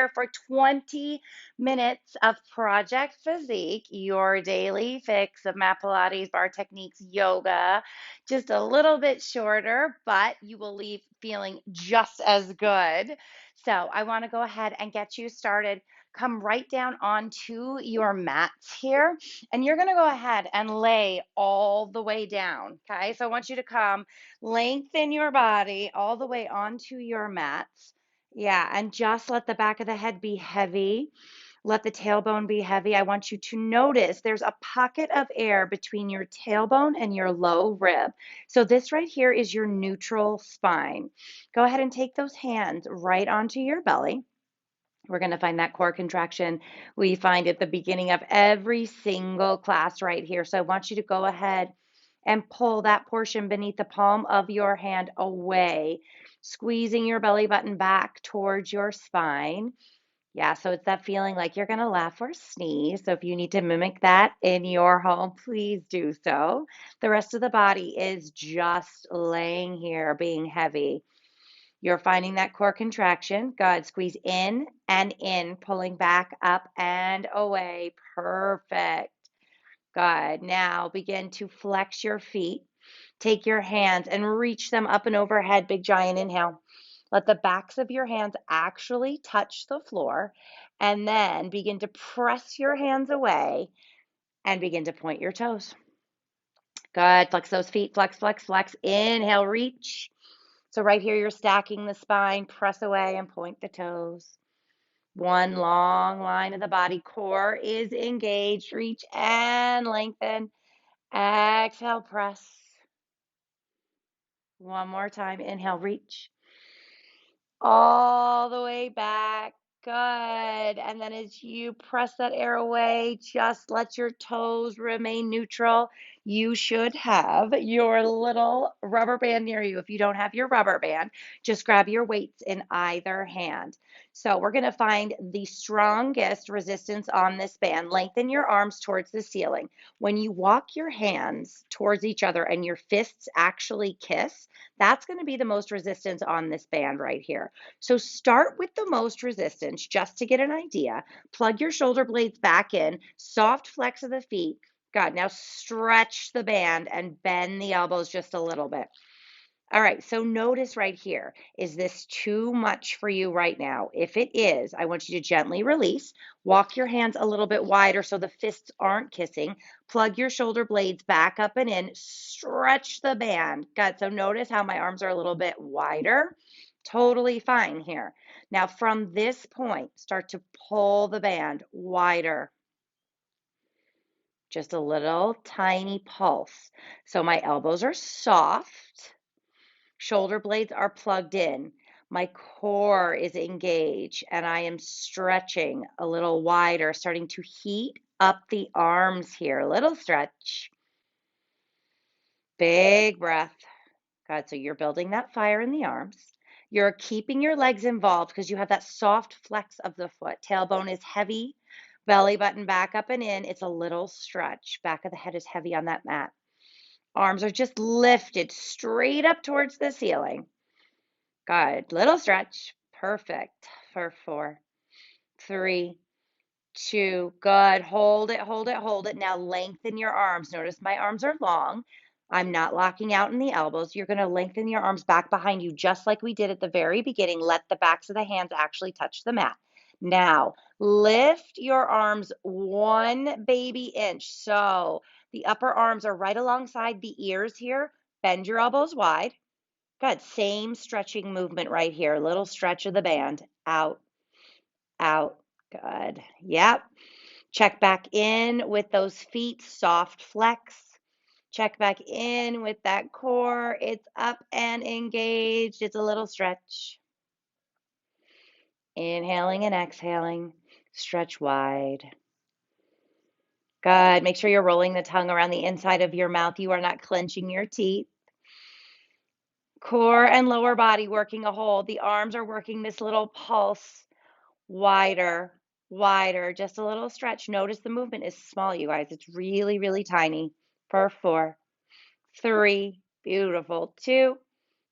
for 20 minutes of Project Physique, your daily fix of mat Pilates, bar techniques, yoga, just a little bit shorter, but you will leave feeling just as good. So I want to go ahead and get you started. Come right down onto your mats here, and you're going to go ahead and lay all the way down. Okay, so I want you to come lengthen your body all the way onto your mats. Yeah, and just let the back of the head be heavy. Let the tailbone be heavy. I want you to notice there's a pocket of air between your tailbone and your low rib. So this right here is your neutral spine. Go ahead and take those hands right onto your belly. We're going to find that core contraction we find at the beginning of every single class right here. So I want you to go ahead and pull that portion beneath the palm of your hand away, squeezing your belly button back towards your spine. Yeah, so it's that feeling like you're going to laugh or sneeze. So if you need to mimic that in your home, please do so. The rest of the body is just laying here, being heavy. You're finding that core contraction. Good. Squeeze in, pulling back up and away. Perfect. Good. Now begin to flex your feet. Take your hands and reach them up and overhead. Big giant inhale. Let the backs of your hands actually touch the floor. And then begin to press your hands away and begin to point your toes. Good. Flex those feet. Flex, flex, flex. Inhale, reach. So right here, you're stacking the spine, press away and point the toes. One long line of the body. Core is engaged. Reach and lengthen. Exhale, press. One more time. Inhale, reach. All the way back. Good. And then as you press that air away, just let your toes remain neutral. You should have your little rubber band near you. If you don't have your rubber band, just grab your weights in either hand. So we're going to find the strongest resistance on this band. Lengthen your arms towards the ceiling. When you walk your hands towards each other and your fists actually kiss, that's going to be the most resistance on this band right here. So start with the most resistance just to get an idea. Plug your shoulder blades back in, soft flex of the feet. Good. Now stretch the band and bend the elbows just a little bit. All right, so notice right here, is this too much for you right now? If it is, I want you to gently release. Walk your hands a little bit wider so the fists aren't kissing. Plug your shoulder blades back up and in. Stretch the band. Good, so notice how my arms are a little bit wider. Totally fine here. Now from this point, start to pull the band wider. Just a little tiny pulse. So my elbows are soft. Shoulder blades are plugged in. My core is engaged and I am stretching a little wider, starting to heat up the arms here. Little stretch. Big breath. Good. So you're building that fire in the arms. You're keeping your legs involved because you have that soft flex of the foot. Tailbone is heavy. Belly button back up and in. It's a little stretch. Back of the head is heavy on that mat. Arms are just lifted straight up towards the ceiling. Good. Little stretch. Perfect. For 4, 3, 2. Good. Hold it, hold it, hold it. Now lengthen your arms. Notice my arms are long. I'm not locking out in the elbows. You're going to lengthen your arms back behind you just like we did at the very beginning. Let the backs of the hands actually touch the mat. Now lift your arms 1 baby inch. So the upper arms are right alongside the ears here. Bend your elbows wide. Good. Same stretching movement right here. Little stretch of the band. Out, out. Good. Yep. Check back in with those feet. Soft flex. Check back in with that core. It's up and engaged. It's a little stretch. Inhaling and exhaling. Stretch wide. Good. Make sure you're rolling the tongue around the inside of your mouth. You are not clenching your teeth. Core and lower body working a hold. The arms are working this little pulse. Wider, wider, just a little stretch. Notice the movement is small, you guys. It's really, really tiny. For 4, 3, beautiful. 2,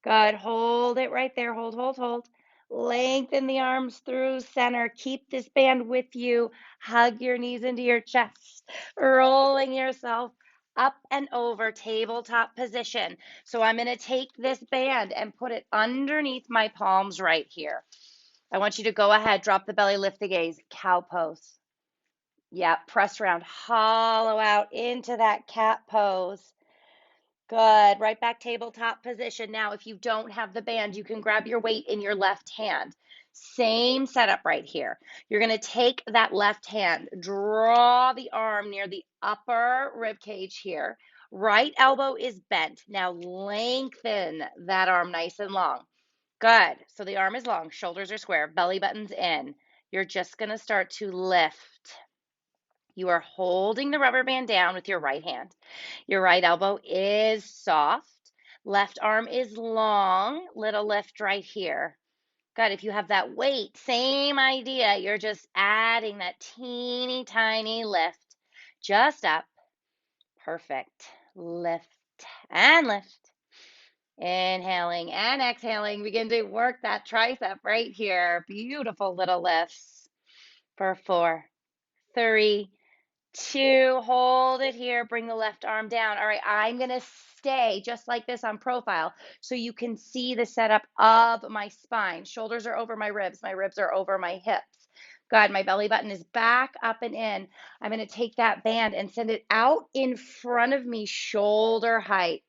good. Hold it right there. Hold, hold, hold. Lengthen the arms through center. Keep this band with you. Hug your knees into your chest, rolling yourself up and over tabletop position. So I'm going to take this band and put it underneath my palms right here. I want you to go ahead, drop the belly, lift the gaze, cow pose. Yeah, press around, hollow out into that cat pose. Good. Right back tabletop position. Now, if you don't have the band, you can grab your weight in your left hand. Same setup right here. You're going to take that left hand, draw the arm near the upper rib cage here. Right elbow is bent. Now lengthen that arm nice and long. Good. So the arm is long, shoulders are square, belly button's in. You're just going to start to lift. You are holding the rubber band down with your right hand. Your right elbow is soft. Left arm is long. Little lift right here. Good. If you have that weight, same idea. You're just adding that teeny tiny lift. Just up. Perfect. Lift and lift. Inhaling and exhaling. Begin to work that tricep right here. Beautiful little lifts. For 4, 3, 2, hold it here, bring the left arm down. All right, I'm going to stay just like this on profile so you can see the setup of my spine. Shoulders are over my ribs are over my hips. Good, my belly button is back up and in. I'm going to take that band and send it out in front of me, shoulder height.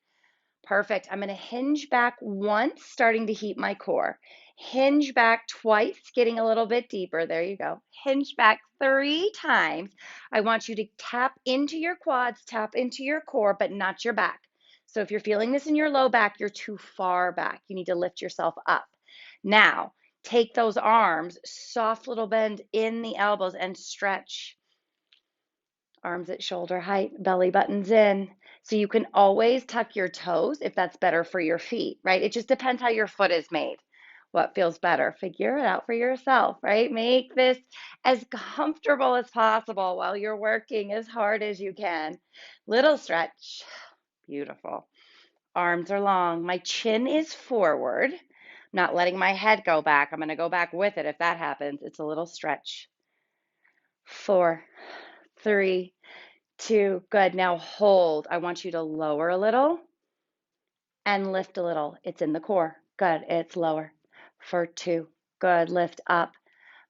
Perfect. I'm going to hinge back once, starting to heat my core. Hinge back twice, getting a little bit deeper. There you go. Hinge back 3 times. I want you to tap into your quads, tap into your core, but not your back. So if you're feeling this in your low back, you're too far back. You need to lift yourself up. Now, take those arms, soft little bend in the elbows and stretch. Arms at shoulder height, belly buttons in. So you can always tuck your toes if that's better for your feet, right? It just depends how your foot is made. What feels better? Figure it out for yourself, right? Make this as comfortable as possible while you're working as hard as you can. Little stretch. Beautiful. Arms are long. My chin is forward. Not letting my head go back. I'm going to go back with it if that happens. It's a little stretch. 4, 3, 2, good. Now hold. I want you to lower a little and lift a little. It's in the core. Good. It's lower. For 2, good. Lift up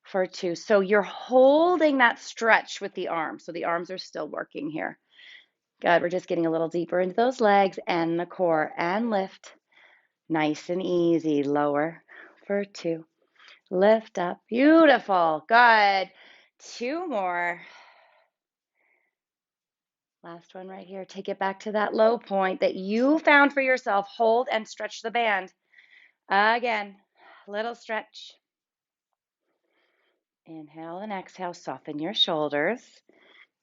for 2. So you're holding that stretch with the arms. So the arms are still working here. Good. We're just getting a little deeper into those legs and the core and lift. Nice and easy. Lower for 2. Lift up. Beautiful. Good. 2 more. Last one right here. Take it back to that low point that you found for yourself. Hold and stretch the band. Again, little stretch. Inhale and exhale. Soften your shoulders.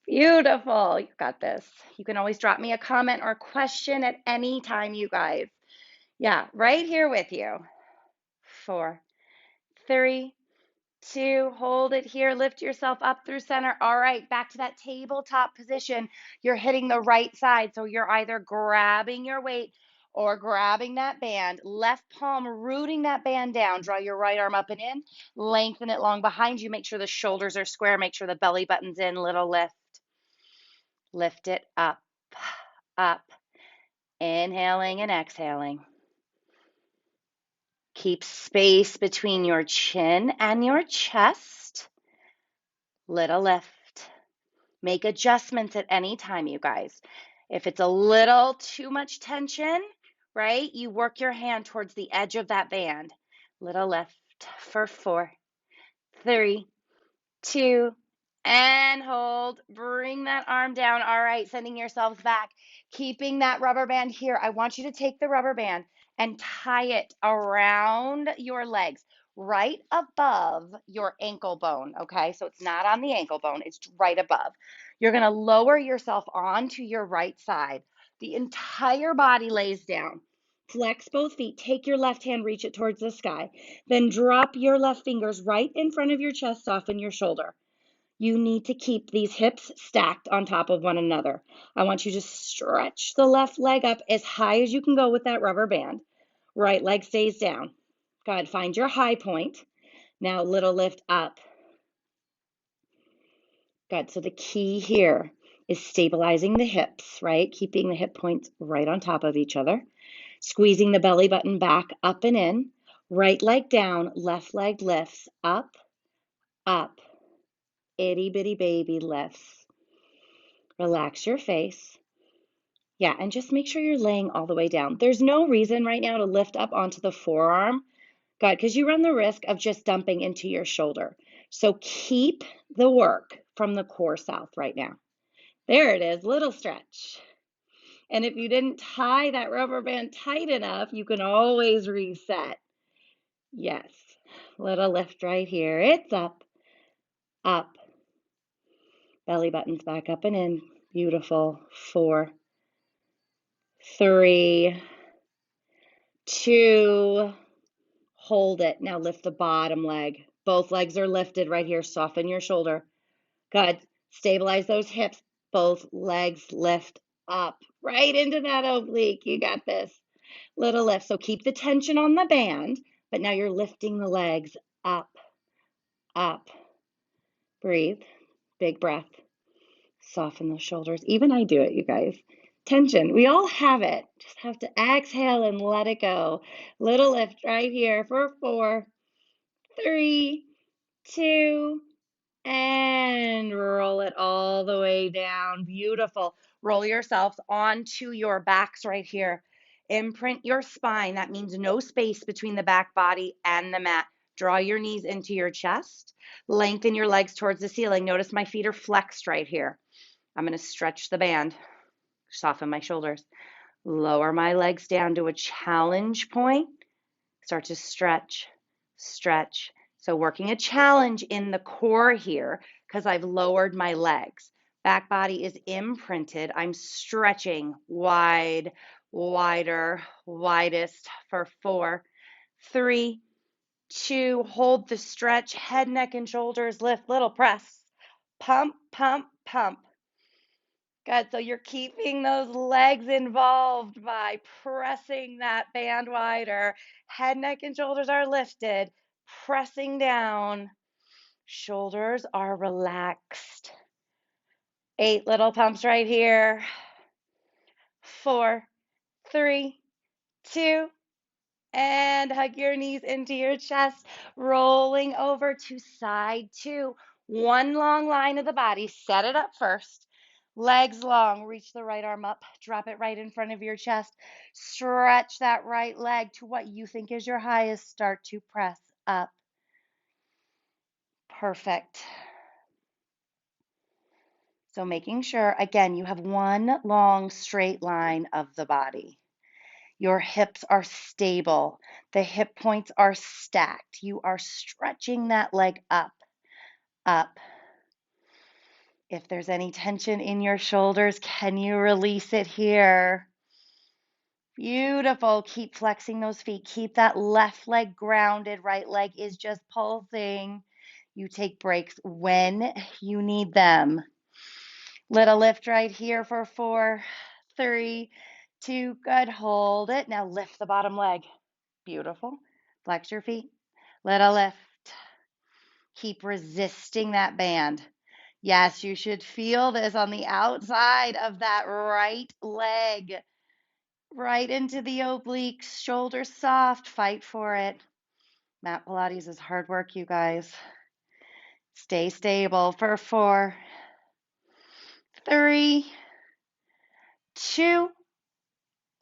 Beautiful. You got this. You can always drop me a comment or question at any time, you guys. Yeah, right here with you. 4, 3, 2, hold it here, lift yourself up through center. All right, back to that tabletop position. You're hitting the right side, so you're either grabbing your weight or grabbing that band, left palm rooting that band down. Draw your right arm up and in, lengthen it long behind you. Make sure the shoulders are square, make sure the belly button's in, little lift. Lift it up, up, inhaling and exhaling. Keep space between your chin and your chest. Little lift. Make adjustments at any time, you guys. If it's a little too much tension, right, you work your hand towards the edge of that band. Little lift for 4, 3, 2, and hold. Bring that arm down. All right, sending yourselves back. Keeping that rubber band here. I want you to take the rubber band and tie it around your legs, right above your ankle bone, okay? So it's not on the ankle bone, it's right above. You're gonna lower yourself onto your right side. The entire body lays down. Flex both feet. Take your left hand, reach it towards the sky. Then drop your left fingers right in front of your chest, soften your shoulder. You need to keep these hips stacked on top of one another. I want you to stretch the left leg up as high as you can go with that rubber band. Right leg stays down. Good. Find your high point. Now, little lift up. Good. So the key here is stabilizing the hips, right? Keeping the hip points right on top of each other. Squeezing the belly button back up and in. Right leg down, left leg lifts up, up. Itty bitty baby lifts. Relax your face. Yeah, and just make sure you're laying all the way down. There's no reason right now to lift up onto the forearm. Good, because you run the risk of just dumping into your shoulder. So keep the work from the core south right now. There it is, little stretch. And if you didn't tie that rubber band tight enough, you can always reset. Yes, little lift right here. It's up, up. Belly button's back up and in. Beautiful. 4, 3, 2, hold it. Now lift the bottom leg. Both legs are lifted right here. Soften your shoulder. Good. Stabilize those hips. Both legs lift up right into that oblique. You got this. Little lift. So keep the tension on the band, but now you're lifting the legs up, up. Breathe. Big breath. Soften the shoulders. Even I do it, you guys. Tension. We all have it. Just have to exhale and let it go. Little lift right here for 4, 3, 2, and roll it all the way down. Beautiful. Roll yourselves onto your backs right here. Imprint your spine. That means no space between the back body and the mat. Draw your knees into your chest. Lengthen your legs towards the ceiling. Notice my feet are flexed right here. I'm going to stretch the band, soften my shoulders, lower my legs down to a challenge point. Start to stretch, stretch. So working a challenge in the core here because I've lowered my legs. Back body is imprinted. I'm stretching wide, wider, widest for 4, 3, 2. Hold the stretch. Head, neck, and shoulders lift. Little press. Pump, pump, pump. Good. So you're keeping those legs involved by pressing that band wider. Head, neck, and shoulders are lifted, pressing down. Shoulders are relaxed. 8 little pumps right here. 4, 3, 2, and hug your knees into your chest, rolling over to side 2. One long line of the body. Set it up first. Legs long, reach the right arm up, drop it right in front of your chest. Stretch that right leg to what you think is your highest. Start to press up. Perfect. So making sure, again, you have one long straight line of the body. Your hips are stable. The hip points are stacked. You are stretching that leg up, up. If there's any tension in your shoulders, can you release it here? Beautiful. Keep flexing those feet. Keep that left leg grounded. Right leg is just pulsing. You take breaks when you need them. Little lift right here for 4, 3, 2. Good. Hold it. Now lift the bottom leg. Beautiful. Flex your feet. Little lift. Keep resisting that band. Yes, you should feel this on the outside of that right leg. Right into the obliques, shoulders soft, fight for it. Mat Pilates is hard work, you guys. Stay stable for 4, 3, 2,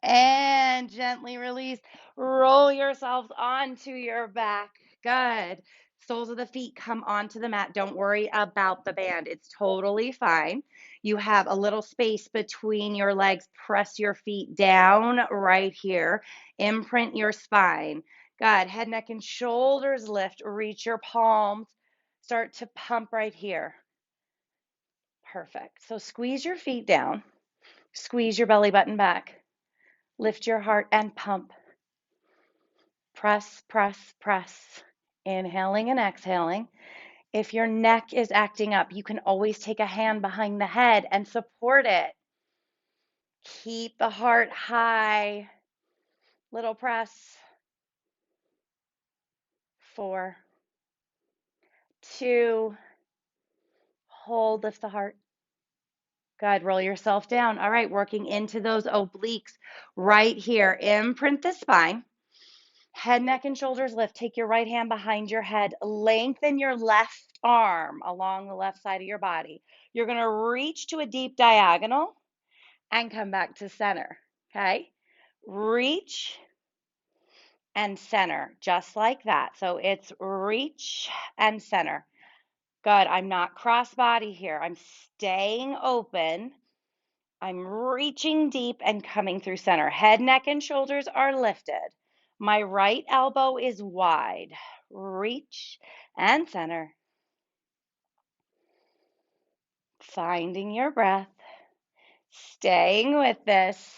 and gently release. Roll yourselves onto your back. Good. Soles of the feet come onto the mat. Don't worry about the band. It's totally fine. You have a little space between your legs. Press your feet down right here. Imprint your spine. Good. Head, neck, and shoulders lift. Reach your palms. Start to pump right here. Perfect. So squeeze your feet down. Squeeze your belly button back. Lift your heart and pump. Press, press, press. Inhaling and exhaling. If your neck is acting up, you can always take a hand behind the head and support it. Keep the heart high. Little press. 4, 2, hold, lift the heart. Good. Roll yourself down. All right. Working into those obliques right here. Imprint the spine. Head, neck, and shoulders lift. Take your right hand behind your head. Lengthen your left arm along the left side of your body. You're going to reach to a deep diagonal and come back to center. Okay. Reach and center, just like that. So it's reach and center. Good. I'm not cross body here. I'm staying open. I'm reaching deep and coming through center. Head, neck, and shoulders are lifted. My right elbow is wide. Reach and center. Finding your breath. Staying with this.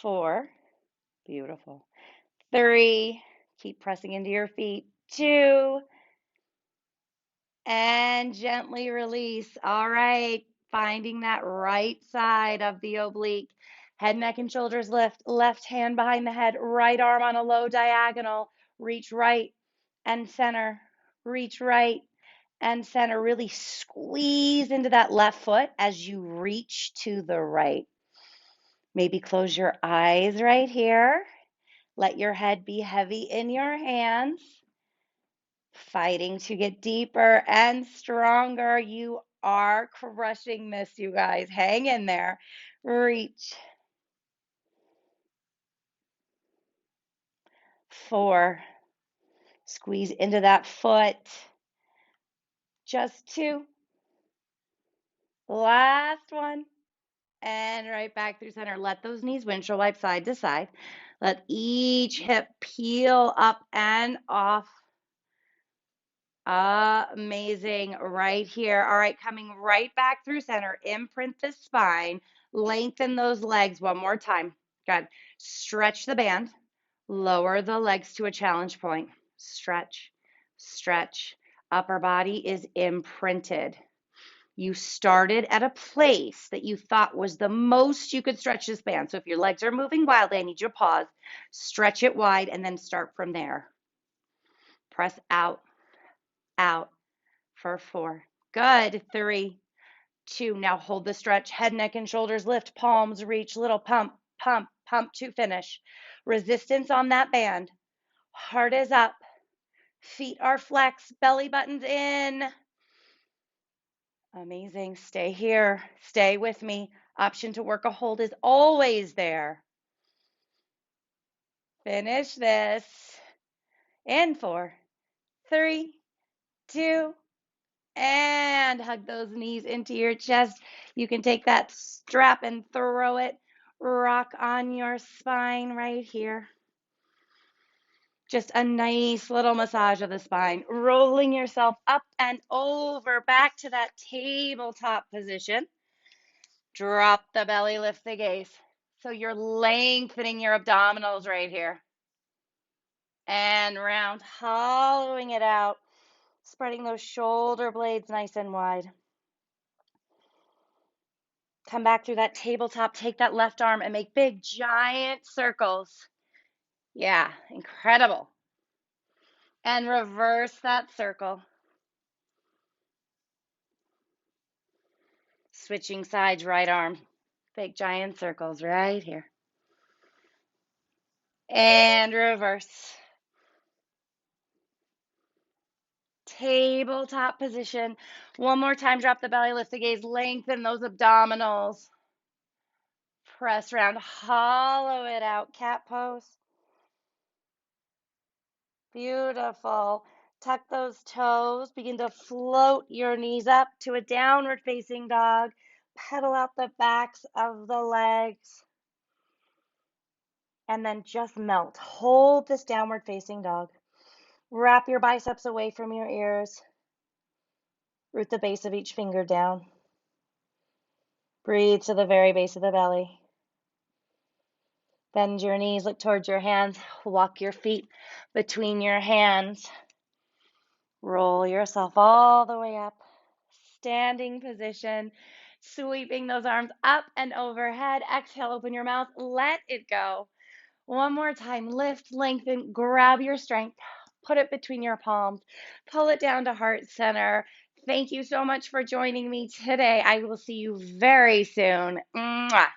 4. Beautiful. 3. Keep pressing into your feet. 2. And gently release. All right. Finding that right side of the oblique. Head, neck, and shoulders lift. Left hand behind the head. Right arm on a low diagonal. Reach right and center. Reach right and center. Really squeeze into that left foot as you reach to the right. Maybe close your eyes right here. Let your head be heavy in your hands. Fighting to get deeper and stronger. You are crushing this, you guys. Hang in there. Reach. 4. Squeeze into that foot. Just 2. Last one. And right back through center. Let those knees windshield wipe side to side. Let each hip peel up and off. Amazing. Right here. All right, coming right back through center. Imprint the spine. Lengthen those legs one more time. Good. Stretch the band. Lower the legs to a challenge point. Stretch, stretch. Upper body is imprinted. You started at a place that you thought was the most you could stretch this band. So if your legs are moving wildly, I need you to pause, stretch it wide, and then start from there. Press out, out for 4. Good. 3, 2. Now hold the stretch. Head, neck, and shoulders lift. Palms reach. Little pump, pump, pump to finish. Resistance on that band. Heart is up. Feet are flexed. Belly buttons in. Amazing. Stay here. Stay with me. Option to work a hold is always there. Finish this. In 4, 3, 2, and hug those knees into your chest. You can take that strap and throw it. Rock on your spine right here. Just a nice little massage of the spine. Rolling yourself up and over back to that tabletop position. Drop the belly, lift the gaze. So you're lengthening your abdominals right here. And round, hollowing it out. Spreading those shoulder blades nice and wide. Come back through that tabletop. Take that left arm and make big, giant circles. Yeah, incredible. And reverse that circle. Switching sides, right arm. Big, giant circles right here. And reverse. Tabletop position. One more time, drop the belly, lift the gaze, lengthen those abdominals. Press round, hollow it out, cat pose. Beautiful. Tuck those toes. Begin to float your knees up to a downward facing dog. Pedal out the backs of the legs. And then just melt. Hold this downward facing dog. Wrap your biceps away from your ears. Root the base of each finger down. Breathe to the very base of the belly. Bend your knees, look towards your hands. Walk your feet between your hands. Roll yourself all the way up. Standing position. Sweeping those arms up and overhead. Exhale, open your mouth. Let it go. One more time. Lift, lengthen, grab your strength, put it between your palms, pull it down to heart center. Thank you so much for joining me today. I will see you very soon. Mwah.